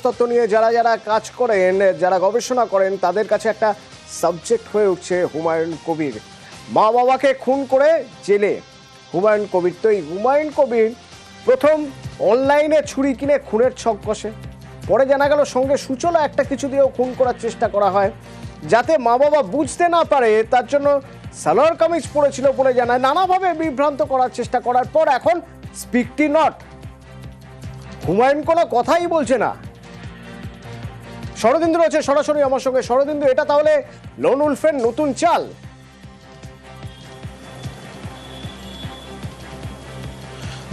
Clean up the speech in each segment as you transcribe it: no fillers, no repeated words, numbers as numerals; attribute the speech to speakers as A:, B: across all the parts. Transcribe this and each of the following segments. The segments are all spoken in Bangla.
A: মনস্তত্ত্ব নিয়ে যারা যারা কাজ করেন, যারা গবেষণা করেন, তাদের কাছে একটা সাবজেক্ট হয়ে উঠছে হুমায়ুন কবির। মা বাবাকে খুন করে জেলে হুমায়ুন কবির। তো এই হুমায়ুন কবির প্রথম অনলাইনে ছুরি কিনে খুনের ছক কষে, পরে জানা গেল সঙ্গে সূচনা একটা কিছু দিয়েও খুন করার চেষ্টা করা হয়, যাতে মা বাবা বুঝতে না পারে তার জন্য সালোয়ার কামিজ পরেছিল বলে জানায়। নানাভাবে বিভ্রান্ত করার চেষ্টা করার পর এখন স্পিকটি নট, হুমায়ুন কোনো কথাই বলছে না। শরদিন্দু রয়েছে সরাসরি আমার সঙ্গে। শরদিন্দু, এটা তাহলে লোন উলফের নতুন চাল?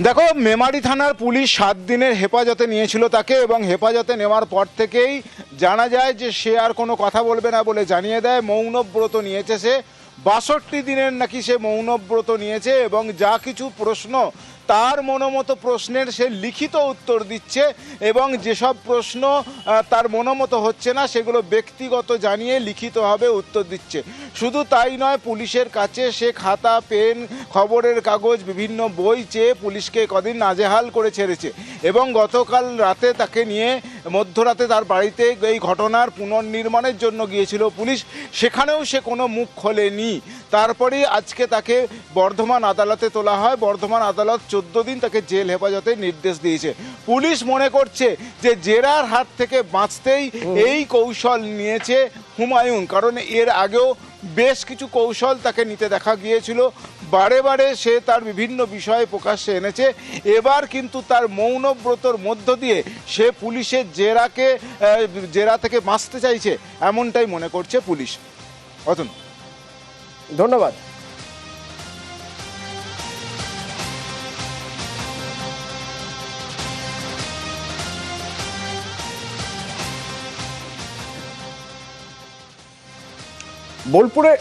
B: দেখো, মেমারি থানার পুলিশ 7 দিনের হেফাজতে নিয়েছিল তাকে, এবং হেফাজতে নেওয়ার পর থেকেই জানা যায় যে সে আর কোনো কথা বলবে না বলে জানিয়ে দেয়। মৌনব্রত নিয়েছে সে, 62 দিনের নাকি সে মৌনব্রত নিয়েছে, এবং যা কিছু প্রশ্ন তার মনোমতো প্রশ্নের সে লিখিত উত্তর দিচ্ছে, এবং যেসব প্রশ্ন তার মনোমতো হচ্ছে না সেগুলো ব্যক্তিগত জানিয়ে লিখিতভাবে উত্তর দিচ্ছে। শুধু তাই নয়, পুলিশের কাছে সে খাতা, পেন, খবরের কাগজ, বিভিন্ন বই চেয়ে পুলিশকে কদিন নাজেহাল করে ছেড়েছে, এবং গতকাল রাতে তাকে নিয়ে মধ্যরাতে তার বাড়িতে এই ঘটনার পুনর্নির্মাণের জন্য গিয়েছিল পুলিশ, সেখানেও সে কোনো মুখ খোলেনি। তারপরেই আজকে তাকে বর্ধমান আদালতে তোলা হয়। বর্ধমান আদালত 14 দিন তাকে জেল হেফাজতের নির্দেশ দিয়েছে। পুলিশ মনে করছে যে জেরার হাত থেকে বাঁচতেই এই কৌশল নিয়েছে হুমায়ুন, কারণ এর আগেও বেশ কিছু কৌশল তাকে নিতে দেখা গিয়েছিল। বারে বারে সে তার বিভিন্ন বিষয়ে প্রকাশ্যে এনেছে। এবার কিন্তু তার মৌনব্রতর মধ্য দিয়ে সে পুলিশের জেরা থেকে বাঁচতে চাইছে, এমনটাই মনে করছে পুলিশ। অতন,
A: ধন্যবাদ। বোলপুরে